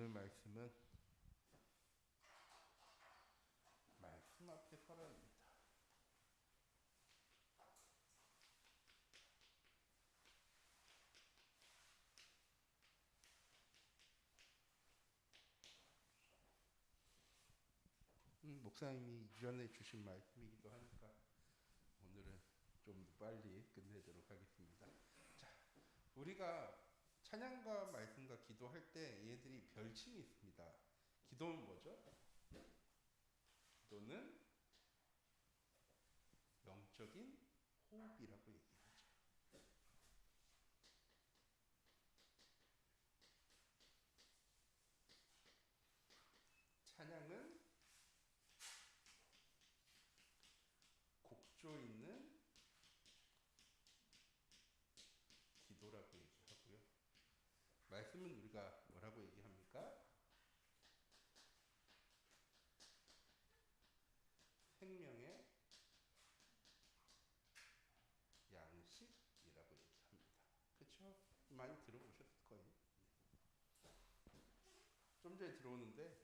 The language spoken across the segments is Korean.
오늘 말씀은 말씀 앞에 서랍니다. 목사님이 이전에 주신 말씀이기도 하니까 오늘은 좀 빨리 끝내도록 하겠습니다. 자, 우리가 찬양과 말씀과 기도할 때 얘들이 별칭이 있습니다. 기도는 뭐죠? 기도는 영적인 호흡이라고 얘기하죠. 찬양은 곡조 있는 기도라고 얘기하고요. 말씀은 우리가 뭐라고 얘기합니까? 생명의 양식이라고 얘기합니다. 그렇죠? 많이 들어보셨을 거예요. 좀 전에 들어오는데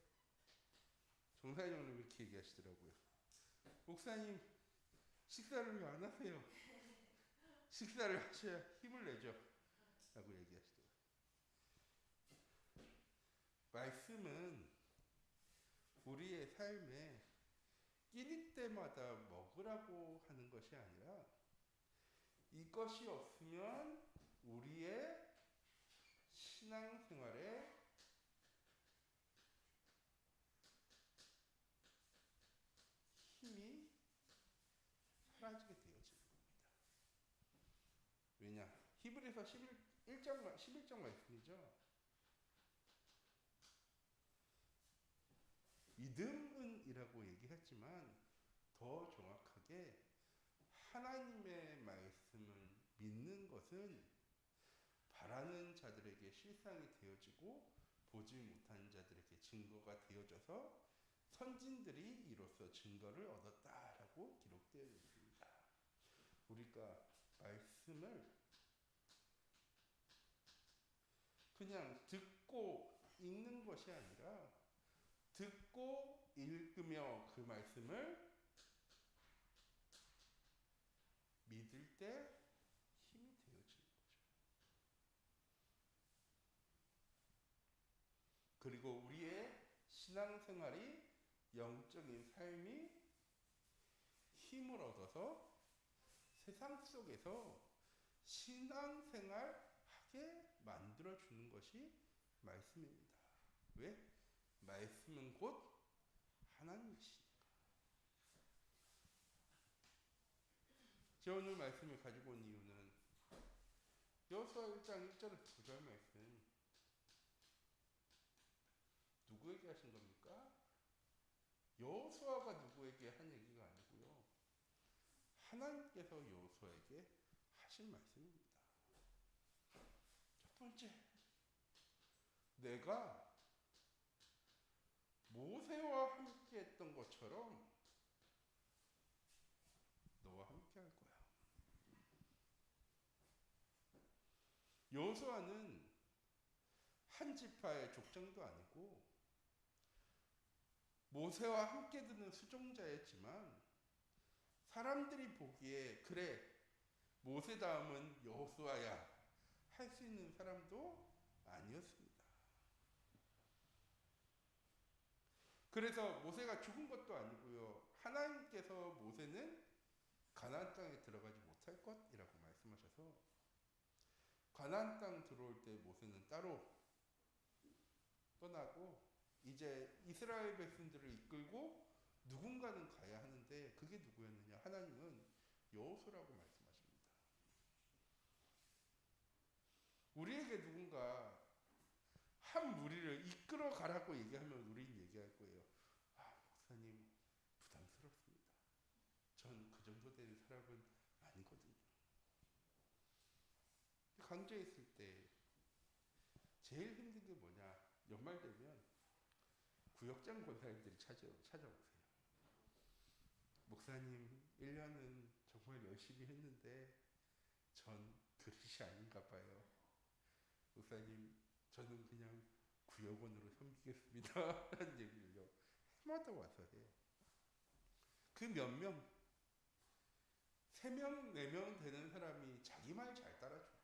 정사님은 이렇게 얘기하시더라고요. 목사님 식사를 왜 안 하세요? 식사를 하셔야 힘을 내죠. 라고 얘기하시더라고요. 말씀은 우리의 삶에 끼니 때마다 먹으라고 하는 것이 아니라 이것이 없으면 우리의 신앙생활에 힘이 사라지게 되어지는 겁니다. 왜냐? 히브리서 11장 말씀이죠. 믿음은 이라고 얘기했지만 더 정확하게 하나님의 말씀을 믿는 것은 바라는 자들에게 실상이 되어지고 보지 못한 자들에게 증거가 되어져서 선진들이 이로써 증거를 얻었다라고 기록되어 있습니다. 우리가 말씀을 그냥 듣고 읽는 것이 아니라 듣고 읽으며 그 말씀을 믿을 때 힘이 되어지는 거죠. 그리고 우리의 신앙생활이 영적인 삶이 힘을 얻어서 세상 속에서 신앙생활 하게 만들어주는 것이 말씀입니다. 왜? 말씀은 곧 하나님이시니까. 제가 오늘 말씀을 가지고 온 이유는 여호수아 1장 1절에서 9절 말씀 누구에게 하신 겁니까? 여호수아가 누구에게 한 얘기가 아니고요. 하나님께서 여호수아에게 하신 말씀입니다. 첫 번째, 내가 모세와 함께 했던 것처럼 너와 함께 할 거야. 여호수아는 한 지파의 족장도 아니고 모세와 함께 드는 수종자였지만 사람들이 보기에 그래 모세 다음은 여호수아야 할 수 있는 사람도 아니었습니다. 그래서 모세가 죽은 것도 아니고요. 하나님께서 모세는 가나안 땅에 들어가지 못할 것이라고 말씀하셔서 가나안 땅 들어올 때 모세는 따로 떠나고 이제 이스라엘 백성들을 이끌고 누군가는 가야 하는데 그게 누구였느냐? 하나님은 여호수아라고 말씀하십니다. 우리에게 누군가 한 무리를 이끌어 가라고 얘기하면 우리는 얘기할 거예요. 아, 목사님 부담스럽습니다. 전 그 정도 되는 사람은 아니거든요. 강조에 있을 때 제일 힘든 게 뭐냐? 연말 되면 구역장 권사님들이 찾아오세요. 목사님 1년은 정말 열심히 했는데 전 그릇이 아닌가 봐요. 목사님 저는 그냥 구역원으로 섬기겠습니다. 라는 얘기를요. 해마다 와서 해요. 그 몇 명, 3명, 4명 되는 사람이 자기 말 잘 따라주고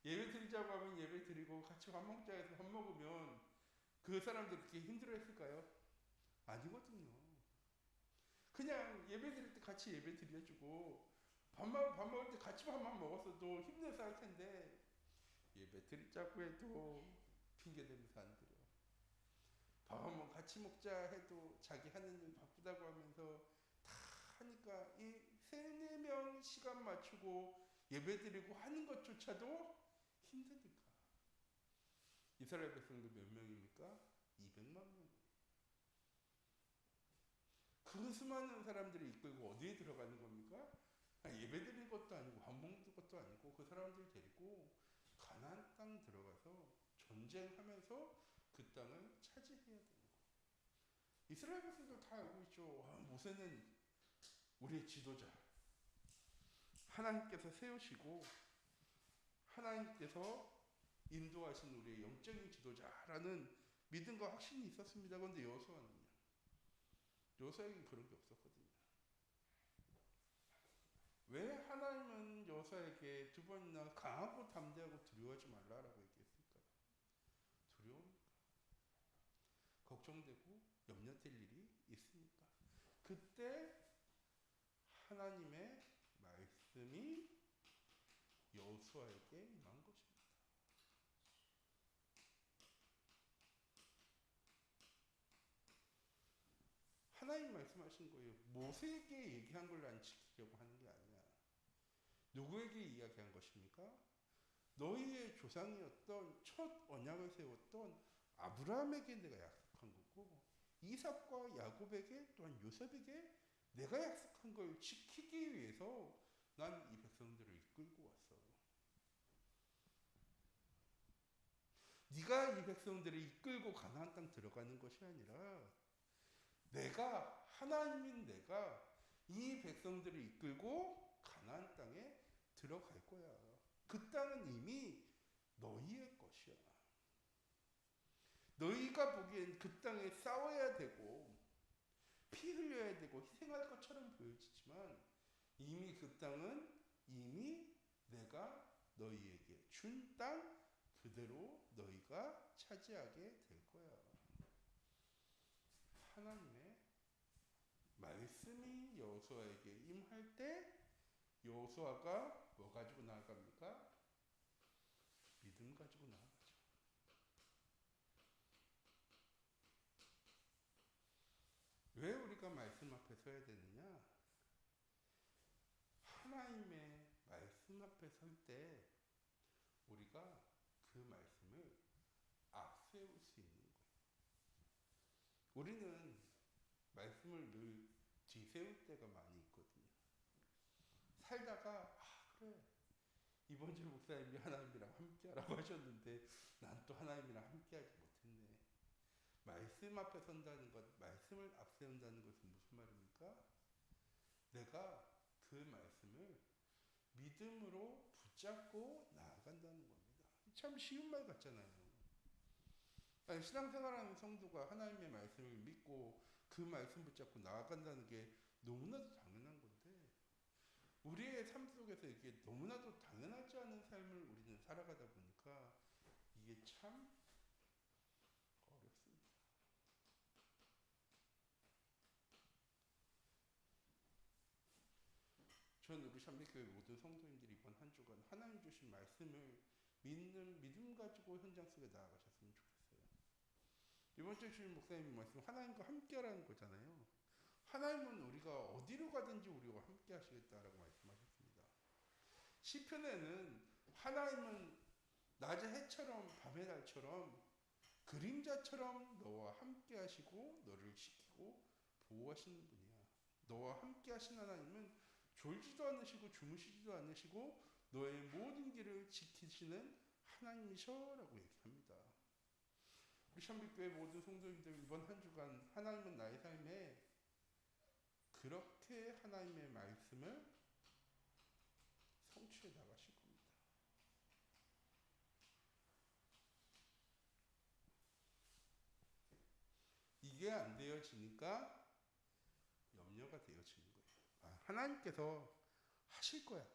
예배 드리자고 하면 예배 드리고 같이 밥 먹자 해서 밥 먹으면 그 사람들 그렇게 힘들어 했을까요? 아니거든요. 그냥 예배 드릴 때 같이 예배 드려주고 밥 먹을 때 같이 밥만 먹었어도 힘내서 할 텐데 예배 드리자고 해도 핑계대면서 안 드려. 밥 한번 같이 먹자 해도 자기 하는 일 바쁘다고 하면서 다 하니까 이 3-4명 시간 맞추고 예배 드리고 하는 것조차도 힘드니까. 이스라엘 백성들 몇 명입니까? 200만 명. 그 수많은 사람들이 이끌고 어디에 들어가는 겁니까? 예배 드리는 것도 아니고 밥 먹는 것도 아니고 그 사람들 데리고 가나안 땅 들어가서 전쟁하면서 그 땅을 차지해야 되는 거예요. 이스라엘 백성들 다 알고 있죠. 모세는 우리의 지도자, 하나님께서 세우시고 하나님께서 인도하신 우리의 영적인 지도자라는 믿음과 확신이 있었습니다. 그런데 여호수아는요. 여호수아에게 그런 게 없었거든요. 왜 하나님은 여호수아에게 2번이나 강하고 담대하고 두려워하지 말라라고 얘기했을까요? 두려우니까. 걱정되고 염려될 일이 있으니까. 그때 하나님의 말씀이 여호수아에게 임한 것입니다. 하나님 말씀하신 거예요. 모세에게 얘기한 걸 난 지키려고 하는 게 아니야. 누구에게 이야기한 것입니까? 너희의 조상이었던 첫 언약을 세웠던 아브라함에게 내가 약속한 거고 이삭과 야곱에게 또한 요셉에게 내가 약속한 걸 지키기 위해서 난 이 백성들을 이끌고 왔어. 네가 이 백성들을 이끌고 가나안 땅 들어가는 것이 아니라 내가 하나님인 내가 이 백성들을 이끌고 가나안 땅에 들어갈 거야. 그 땅은 이미 너희의 것이야. 너희가 보기엔 그 땅에 싸워야 되고 피 흘려야 되고 희생할 것처럼 보여지지만 이미 그 땅은 이미 내가 너희에게 준 땅 그대로 너희가 차지하게 될 거야. 하나님의 말씀이 여호수아에게 임할 때 여호수아가 뭐 가지고 나아갑니까? 믿음 가지고 나아가죠. 왜 우리가 말씀 앞에 서야 되느냐? 하나님의 말씀 앞에 설 때 우리가 그 말씀을 앞세울 수 있는 거예요. 우리는 말씀을 늘 뒤세울 때가 많이 있거든요. 살다가 그래 이번 주 목사님이 하나님이랑 함께하라고 하셨는데 난 또 하나님이랑 함께하지 못했네. 말씀 앞에 선다는 것, 말씀을 앞세운다는 것은 무슨 말입니까? 내가 그 말씀을 믿음으로 붙잡고 나아간다는 겁니다. 참 쉬운 말 같잖아요. 아니, 신앙생활하는 성도가 하나님의 말씀을 믿고 그 말씀 붙잡고 나아간다는 게 너무나도 당연한 건데 우리의 삶 속에서 이게 너무나도 당연하지 않은 삶을 우리는 살아가다 보니까 이게 참 어렵습니다. 전 우리 샴비교회 모든 성도님들이 이번 한 주간 하나님 주신 말씀을 믿는 믿음 가지고 현장 속에 나아가셨으면 좋겠어요. 이번 주에 주신 목사님 말씀 하나님과 함께하라는 거잖아요. 하나님은 우리가 어디로 가든지 우리와 함께 하시겠다라고 말씀하셨습니다. 시편에는 하나님은 낮의 해처럼 밤의 달처럼 그림자처럼 너와 함께 하시고 너를 지키고 보호하시는 분이야. 너와 함께 하신 하나님은 졸지도 않으시고 주무시지도 않으시고 너의 모든 길을 지키시는 하나님이셔라고 얘기합니다. 우리 샴비교회 모든 성도님들 이번 한 주간 하나님은 나의 삶에 그렇게 하나님의 말씀을 성취해 나가실 겁니다. 이게 안 되어지니까 염려가 되어지는 거예요. 하나님께서 하실 거야.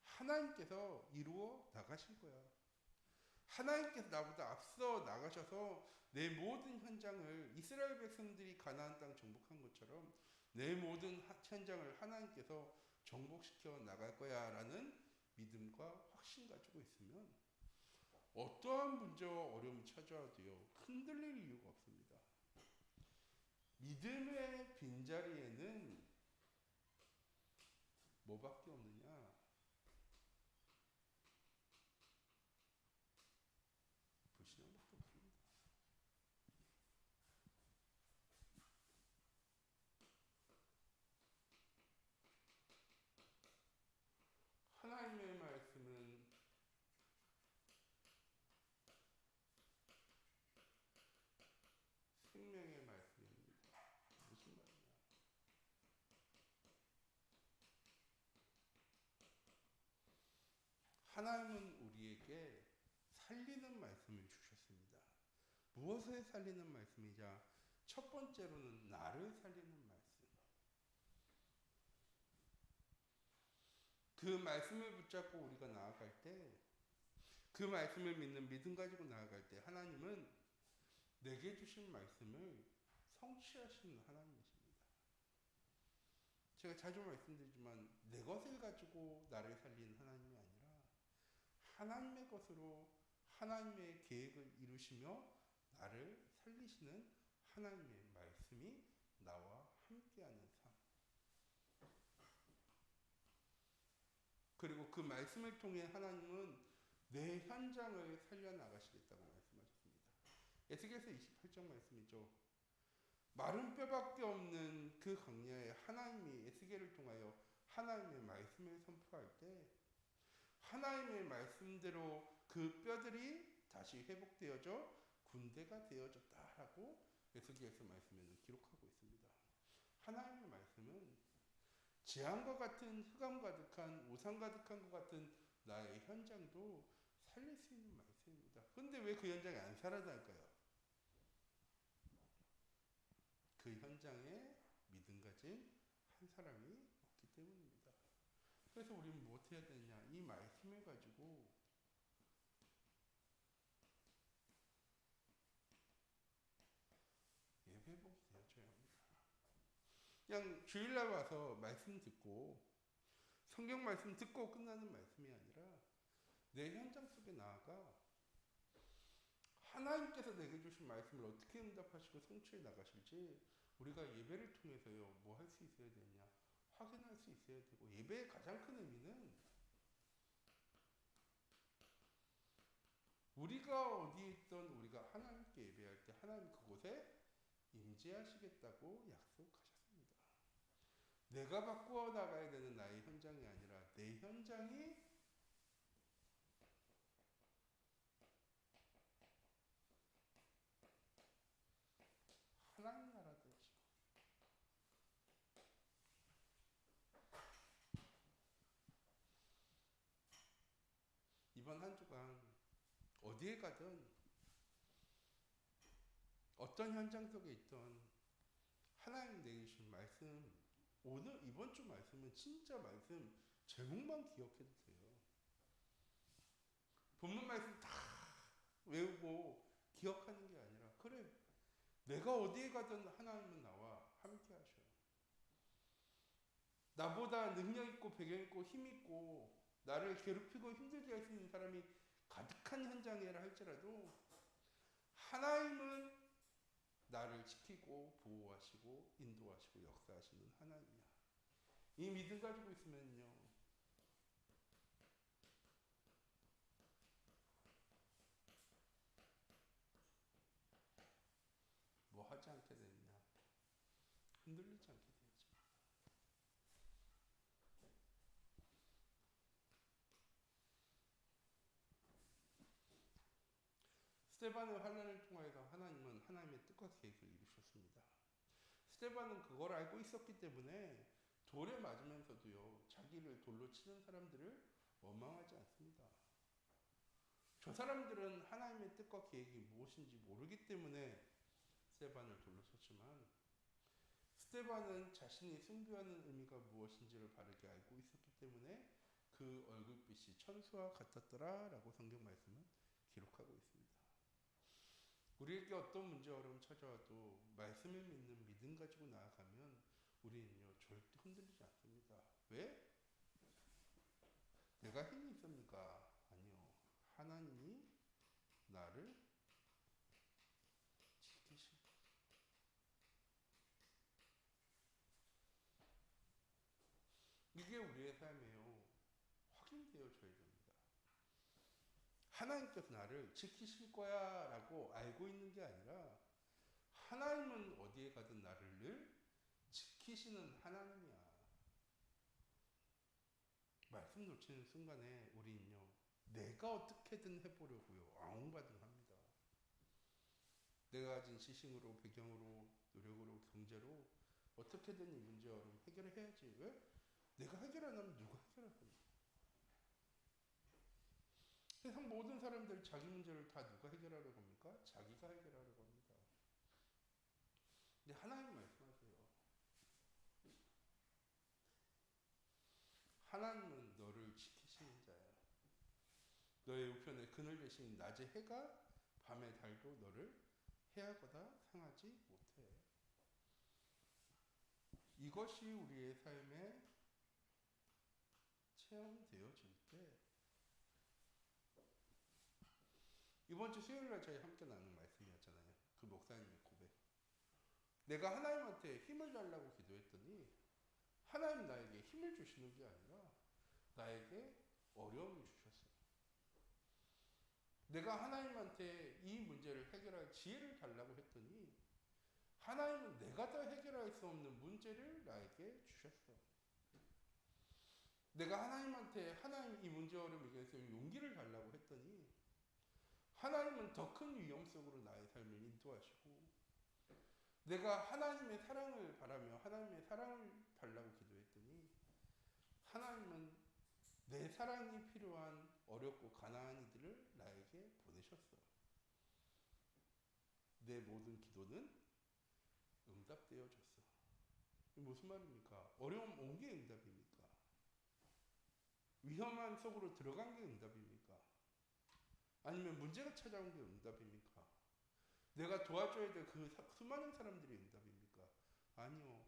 하나님께서 이루어 나가실 거야. 하나님께서 나보다 앞서 나가셔서 내 모든 현장을 이스라엘 백성들이 가나안 땅 정복한 것처럼 내 모든 현장을 하나님께서 정복시켜 나갈 거야 라는 믿음과 확신 가지고 있으면 어떠한 문제와 어려움이 찾아와도요 흔들릴 이유가 없습니다. 믿음의 빈자리에는 뭐밖에 없느냐? 불신앙밖에 없습니다. 하나님의 말씀은 생명의 말씀입니다. 무슨 말이냐? 하나님은 우리에게 살리는 말씀을 주셨습니다. 무엇을 살리는 말씀이냐? 첫 번째로는 나를 살리는 말씀. 그 말씀을 붙잡고 우리가 나아갈 때, 그 말씀을 믿는 믿음 가지고 나아갈 때 하나님은 내게 주신 말씀을 성취하시는 하나님이십니다. 제가 자주 말씀드리지만 내 것을 가지고 나를 살리는 하나님이 아니라 하나님의 것으로 하나님의 계획을 이루시며 나를 살리시는 하나님의 말씀이 나와 함께하는 삶. 그리고 그 말씀을 통해 하나님은 내 현장을 살려나가시겠다고 말씀하셨습니다. 에스겔서 28장 말씀이죠. 마른 뼈밖에 없는 그 광야에 하나님이 에스겔을 통하여 하나님의 말씀을 선포할 때 하나님의 말씀대로 그 뼈들이 다시 회복되어져 군대가 되어졌다라고 에스겔서 말씀에는 기록하고 있습니다. 하나님의 말씀은 재앙과 같은 흑암 가득한 우상 가득한 것 같은 나의 현장도 살릴 수 있는 말씀입니다. 그런데 왜 그 현장이 안 살아날까요? 그 현장에 믿음 가진 한 사람이 없기 때문입니다. 그래서 우리는 무엇 해야 되느냐? 이 말씀을 가지고 예배복 되어줘야 합니다. 그냥 주일날 와서 말씀 듣고 성경 말씀 듣고 끝나는 말씀이 아니라 내 현장 속에 나아가 하나님께서 내게 주신 말씀을 어떻게 응답하시고 성취해 나가실지 우리가 예배를 통해서요 뭐 할 수 있어야 되냐 확인할 수 있어야 되고 예배의 가장 큰 의미는 우리가 어디에 있던 우리가 하나님께 예배할 때 하나님 그곳에 임재하시겠다고 약속하셨습니다. 내가 바꾸어 나가야 되는 나의 현장이 아니라 내 현장이 하나님 나라 되죠. 이번 한 주간 어디에 가든 어떤 현장 속에 있던 하나님 내주신 말씀 오늘 이번 주 말씀은 진짜 말씀 제목만 기억해도 돼요. 본문 말씀 다 외우고 기억하는 게 아니라 그래 내가 어디에 가든 하나님은 나와 함께 하셔요. 나보다 능력 있고 배경 있고 힘 있고 나를 괴롭히고 힘들게 할 수 있는 사람이 가득한 현장이라 할지라도 하나님은 나를 지키고 보호하시고 인도하시고 역사하시는 하나님이야. 이 믿음 가지고 있으면요 뭐 하지 않게 되느냐 흔들리지 않게 되죠. 스데반의 환난을 통하여서 하나님은 하나님의 뜻과 계획을 이루셨습니다. 스데반은 그걸 알고 있었기 때문에 돌에 맞으면서도요 자기를 돌로 치는 사람들을 원망하지 않습니다. 저 사람들은 하나님의 뜻과 계획이 무엇인지 모르기 때문에 스데반을 돌로 쳤지만 스데반은 자신이 순교하는 의미가 무엇인지를 바르게 알고 있었기 때문에 그 얼굴빛이 천수와 같았더라라고 성경 말씀은 기록하고 있습니다. 우리에게 어떤 문제 어려움 찾아와도 말씀을 믿는 믿음 가지고 나아가면 우리는요 절대 흔들리지 않습니다. 왜? 내가 힘이 있습니까? 아니요. 하나님이 나를 지키실. 이게 우리의 삶에요. 확인되어져야 됩니다. 하나님께서 나를 지키실 거야 라고 알고 있는 게 아니라 하나님은 어디에 가든 나를 늘 지키시는 하나님이야. 말씀 놓치는 순간에 우리는요 내가 어떻게든 해보려고요 아웅바둥 합니다. 내가 가진 지식으로 배경으로 노력으로 경제로 어떻게든 이 문제 어려움 해결을 해야지. 왜? 내가 해결 안 하면 누가 해결할 겁니까? 세상 모든 사람들 자기 문제를 다 누가 해결하려고 합니까? 자기가 해결하려고 합니다. 근데 하나님 말씀하세요. 하나님은 너를 지키시는 자야. 너의 우편에 그늘 대신 낮의 해가 밤의 달도 너를 해하거나 상하지 못해. 이것이 우리의 삶에 체험되어질 때 이번 주 수요일날 저희 함께 나눈 말씀이었잖아요. 그 목사님의 고백. 내가 하나님한테 힘을 달라고 기도했더니 하나님 나에게 힘을 주시는 게 아니라 나에게 어려움을 주셨어요. 내가 하나님한테 이 문제를 해결할 지혜를 달라고 했더니 하나님은 내가 다 해결할 수 없는 문제를 나에게 주셨어. 내가 하나님한테 하나님 이 문제 어려움 이겨서 용기를 달라고 했더니 하나님은 더 큰 위험 속으로 나의 삶을 인도하시고 내가 하나님의 사랑을 바라며 하나님의 사랑을 달라고 기도했더니 하나님은 내 사랑이 필요한 어렵고 가난한 이들을 나에게 보내셨어. 내 모든 기도는 응답되어졌어. 무슨 말입니까? 어려움 온 게 응답입니까? 위험한 속으로 들어간 게 응답입니까? 아니면 문제가 찾아온 게 응답입니까? 내가 도와줘야 될 그 수많은 사람들이 응답입니까? 아니요.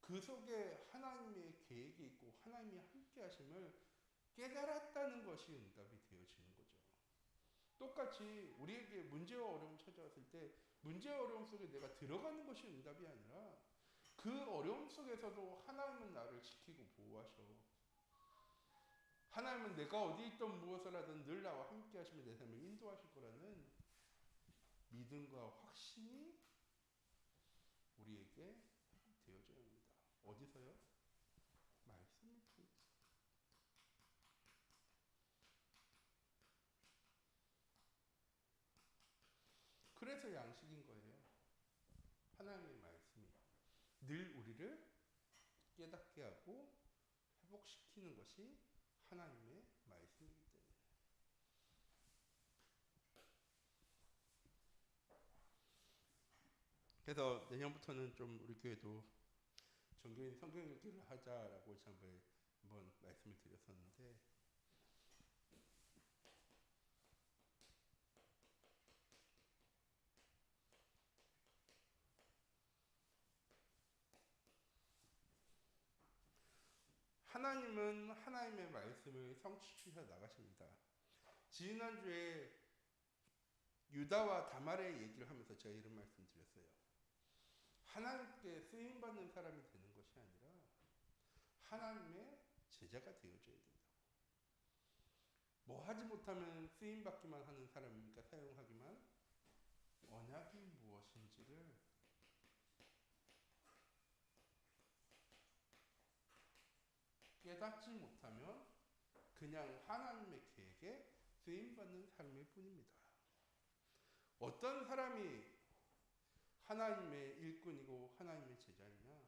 그 속에 하나님의 계획이 있고 하나님이 함께 하심을 깨달았다는 것이 응답이 되어지는 거죠. 똑같이 우리에게 문제와 어려움 찾아왔을 때 문제와 어려움 속에 내가 들어가는 것이 응답이 아니라 그 어려움 속에서도 하나님은 나를 지키고 보호하셔. 하나님은 내가 어디 있든 무엇을 하든 늘 나와 함께 하시며 내 삶을 인도하실 거라는 믿음과 확신이 우리에게 되어져야 합니다. 어디서요? 말씀을 통해서. 그래서 양식인 거예요. 하나님의 말씀이 늘 우리를 깨닫게 하고 회복시키는 것이 하나님의 말씀이기 때문에. 그래서 내년부터는 좀 우리 교회도 정교인 성경 읽기를 하자라고 지난번에 한번 말씀을 드렸었는데 하나님은 하나님의 말씀을 성취시켜 나가십니다. 지난주에 유다와 다말의 얘기를 하면서 제가 이런 말씀 드렸어요. 하나님께 쓰임받는 사람이 되는 것이 아니라 하나님의 제자가 되어줘야 된다. 뭐 하지 못하면 쓰임받기만 하는 사람이니까 사용하기만 언약이 무엇인지를 깨닫지 못하면 그냥 하나님의 계획에 쓰임받는 삶일 뿐입니다. 어떤 사람이 하나님의 일꾼이고 하나님의 제자이냐?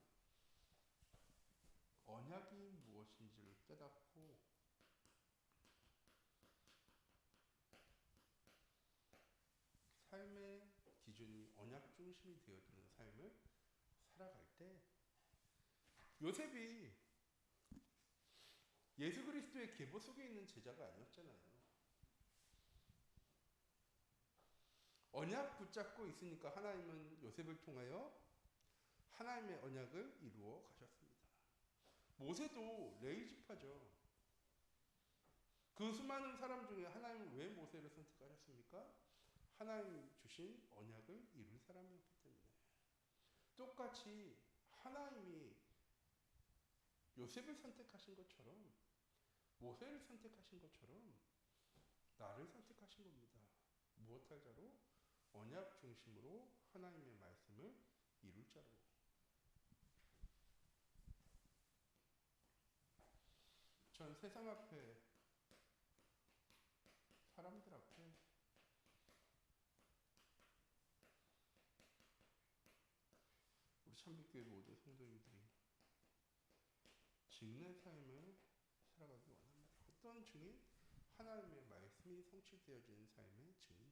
언약이 무엇인지를 깨닫고 삶의 기준이 언약 중심이 되어지는 삶을 살아갈 때 요셉이 예수 그리스도의 계보 속에 있는 제자가 아니었잖아요. 언약 붙잡고 있으니까 하나님은 요셉을 통하여 하나님의 언약을 이루어 가셨습니다. 모세도 레위지파죠. 그 수많은 사람 중에 하나님은 왜 모세를 선택하셨습니까? 하나님 주신 언약을 이룰 사람이었기 때문에. 똑같이 하나님이 요셉을 선택하신 것처럼 모세를 선택하신 것처럼 나를 선택하신 겁니다. 무엇할 자로? 언약 중심으로 하나님의 말씀을 이룰 자로. 전 세상 앞에 사람들 앞에 우리 참빛교회 모든 성도님들이 증인의 삶을 살아가기 원합니다. 어떤 증인? 하나님의 말씀이 성취되어지는 삶의 증인.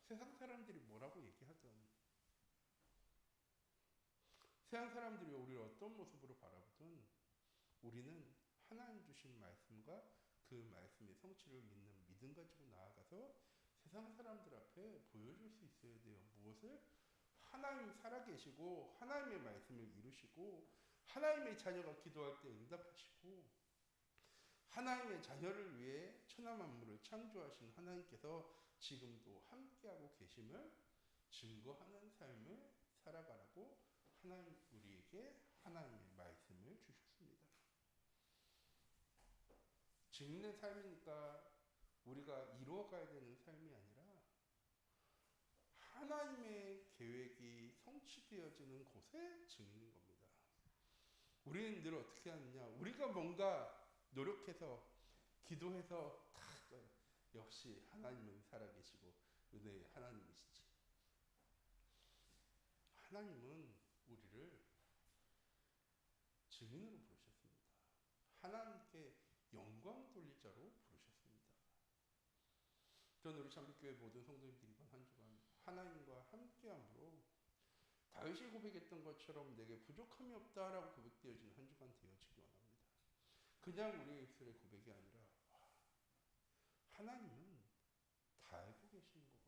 세상 사람들이 뭐라고 얘기하든 세상 사람들이 우리를 어떤 모습으로 바라보든 우리는 하나님 주신 말씀과 그 말씀의 성취를 믿는 믿음 가지고 나아가서 세상 사람들 앞에 보여줄 수 있어야 돼요. 무엇을? 하나님 살아계시고 하나님의 말씀을 이루시고 하나님의 자녀가 기도할 때 응답하시고 하나님의 자녀를 위해 천하 만물을 창조하신 하나님께서 지금도 함께하고 계심을 증거하는 삶을 살아가라고 하나님 우리에게 하나님의 말씀을 주셨습니다. 증인의 삶이니까 우리가 이루어가야 되는 삶이 아니라 하나님의 계획이 성취되어지는 곳에 증인인 겁니다. 우리는 늘 어떻게 하느냐? 우리가 뭔가 노력해서 기도해서 다 역시 하나님은 살아계시고 은혜의 하나님이시지. 하나님은 우리를 증인으로 부르셨습니다. 하나님께 영광 돌릴 자로 부르셨습니다. 저는 우리 참빛교회 모든 성도님들이 이번 한 주간 하나님과 함께함으로 다윗이 고백했던 것처럼 내게 부족함이 없다라고 고백되어지는 한 주간 되어지기 원합니다. 그냥 우리의 입술의 고백이 아니라 하나님은 다 알고 계시는 거구나.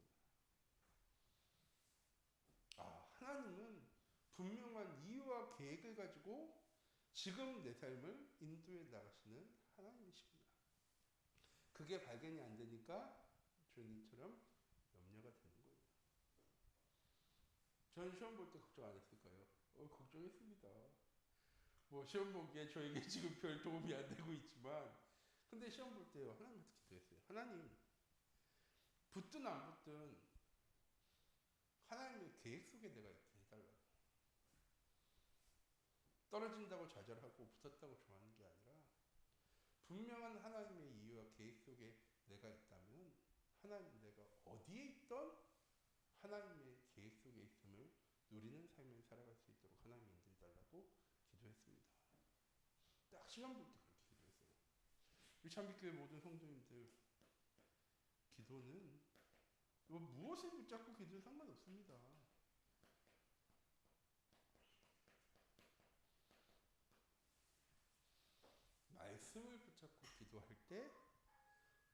하나님은 분명한 이유와 계획을 가지고 지금 내 삶을 인도해 나가시는 하나님이시구나. 그게 발견이 안 되니까 주님처럼 염려가 되는 거예요. 저는 시험 볼 때 걱정 안 했을까요? 걱정했습니다. 뭐 시험 보기에 저에게 지금 별 도움이 안 되고 있지만 근데 시험 볼 때 하나님한테 기도했어요. 하나님 붙든 안 붙든 하나님의 계획 속에 내가 있게 해달라고. 떨어진다고 좌절하고 붙었다고 좋아하는 게 아니라 분명한 하나님의 이유와 계획 속에 내가 있다면 하나님 내가 어디에 있던 하나님의 계획 속에 있음을 누리는 삶을 살아갈 수 있도록 하나님 인도해달라고 기도했습니다. 딱 시간 볼 때 그렇게 기도했어요. 우리 참빛교회 모든 성도님들 기도는 무엇을 붙잡고 기도는 상관없습니다. 말씀을 붙잡고 기도할 때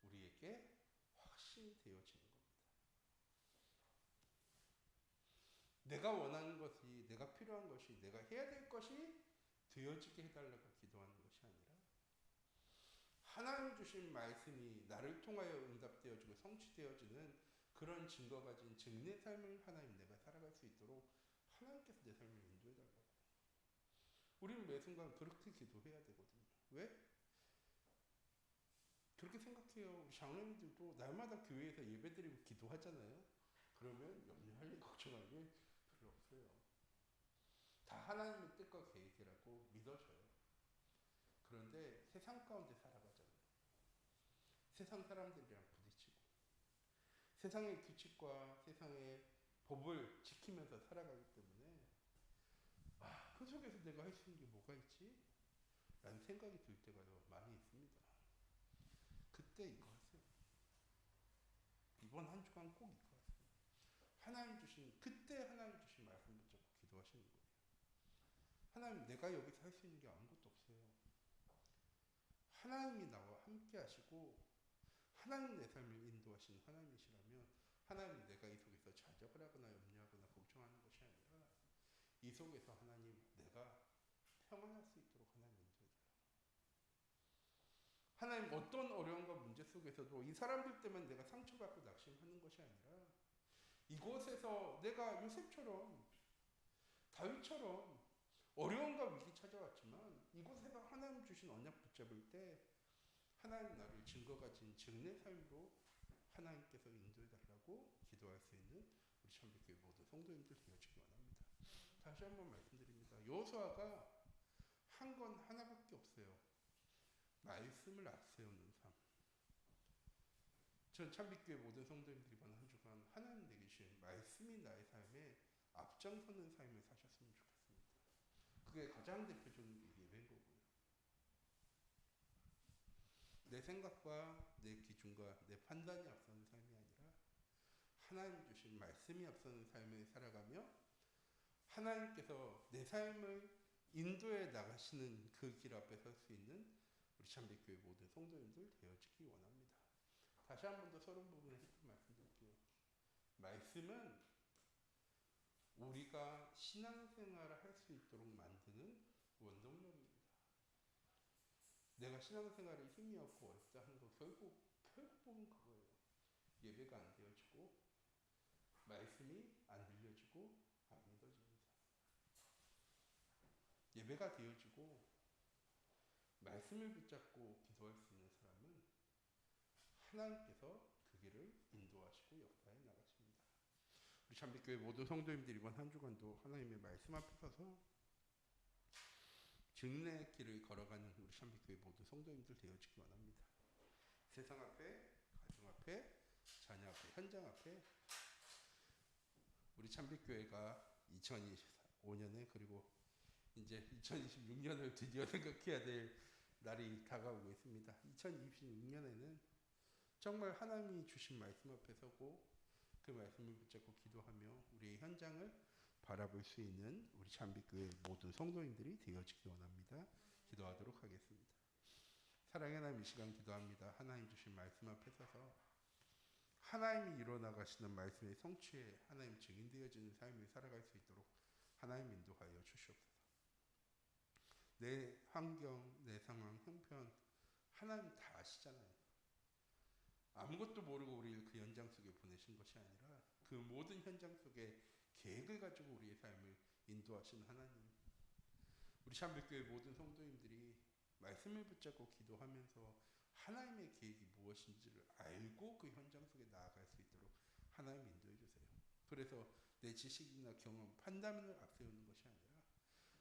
우리에게 확신이 되어지는 겁니다. 내가 원하는 것이, 내가 필요한 것이, 내가 해야 될 것이 되어지게 해달라고 기도하는 것이 아니라 하나님 주신 말씀이 나를 통하여 응답되어지고 성취되어지는 그런 증거 가진 증인의 삶을 하나님 내가 살아갈 수 있도록 하나님께서 내 삶을 인도해달라고. 우리는 매 순간 그렇게 기도해야 되거든요. 왜? 그렇게 생각해요. 우리 장로님들도 날마다 교회에서 예배드리고 기도하잖아요. 그러면 염려할 일, 걱정할 일 별로 없어요. 다 하나님의 뜻과 계획이라고 믿어져요. 그런데 세상 가운데 살아가잖아요. 세상 사람들이랑 부딪히고 세상의 규칙과 세상의 법을 지키면서 살아가기 때문에 그 속에서 내가 할 수 있는 게 뭐가 있지? 라는 생각이 들 때가 많이 있습니다. 그때 이거 하세요. 이번 한 주간 꼭 이거 하세요. 하나님 주신 주신 그때 하나님 주신 말씀 붙잡고 기도하시는 거예요. 하나님, 내가 여기서 할 수 있는 게 아무것도 없어요. 하나님이 나와 함께 하시고 하나님 내 삶을 인도하시는 하나님이시라면 하나님, 내가 이 속에서 좌절을 하거나 염려하거나 걱정하는 것이 아니라 이 속에서 하나님, 내가 평안할 수 있도록 하나님 인도해달라고. 하나님, 어떤 어려움과 문제 속에서도 이 사람들 때문에 내가 상처받고 낙심하는 것이 아니라 이곳에서 내가 요셉처럼 다윗처럼 어려움과 위기 찾아왔지만 이곳에서 하나님 주신 언약 붙잡을 때 하나님 나를 증거 가진 증례 삶으로 하나님께서 인도해달라고 기도할 수 있는 우리 참빛교회 모든 성도님들 되어주기 원합니다. 다시 한번 말씀드립니다. 여호수아가 한 건 하나밖에 없어요. 말씀을 앞세우는 삶. 전 참빛교회 모든 성도님들이 이번 한 주간 하나님 내게 주신 말씀이 나의 삶에 앞장서는 삶을 사셨으면 좋겠습니다. 그게 가장 대표적인 예배인 거고요. 내 생각과 내 기준과 내 판단이 앞서는 삶이 아니라 하나님 주신 말씀이 앞서는 삶을 살아가며 하나님께서 내 삶을 인도해 나가시는 그 길 앞에 설 수 있는 우리 참빛교회 모든 성도님들 되어지기 원합니다. 다시 한 번 더 서론 부분에서 말씀드릴게요. 말씀은 우리가 신앙생활을 할 수 있도록 만드는 원동력입니다. 내가 신앙생활에 힘이 없고 어렵다 하는 거 결국 보면 그거예요. 예배가 안 되어지고 말씀이 안 들려지고 안 믿어집니다. 예배가 되어지고 말씀을 붙잡고 기도할 수 있는 사람은 하나님께서 그 길을 인도하시고 역사해 나가십니다. 우리 참빛교회 모든 성도님들이 이번 한 주간도 하나님의 말씀 앞에 서서 증례의 길을 걸어가는 우리 참빛교회 모든 성도님들 되어지기 원합니다. 세상 앞에, 가정 앞에, 자녀 앞에, 현장 앞에 우리 참빛교회가 2025년에 그리고 이제 2026년을 드디어 생각해야 될 날이 다가오고 있습니다. 2026년에는 정말 하나님이 주신 말씀 앞에 서고 그 말씀을 붙잡고 기도하며 우리의 현장을 바라볼 수 있는 우리 참빛교회 모든 성도님들이 되어지기 원합니다. 기도하도록 하겠습니다. 사랑의 하나님, 이 시간 기도합니다. 하나님 주신 말씀 앞에 서서 하나님이 이루어나가시는 말씀의 성취에 하나님 증인되어지는 삶을 살아갈 수 있도록 하나님 인도하여 주시옵소서. 내 환경, 내 상황, 형편 하나님 다 아시잖아요. 아무것도 모르고 우리를 그 현장 속에 보내신 것이 아니라 그 모든 현장 속에 계획을 가지고 우리의 삶을 인도하신 하나님. 우리 참빛교회 모든 성도님들이 말씀을 붙잡고 기도하면서 하나님의 계획이 무엇인지를 알고 그 현장 속에 나아갈 수 있도록 하나님 인도해 주세요. 그래서 내 지식이나 경험, 판단을 앞세우는 것이 아니라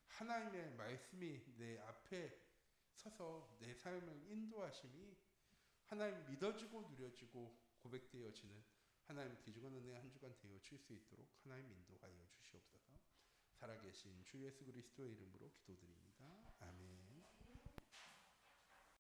하나님의 말씀이 내 앞에 서서 내 삶을 인도하심이 하나님 믿어지고 누려지고 고백되어지는 하나님 귀중한 은혜 한 주간 되어질 수 있도록 하나님 인도하여 주시옵소서. 살아계신 주 예수 그리스도의 이름으로 기도드립니다. 아멘.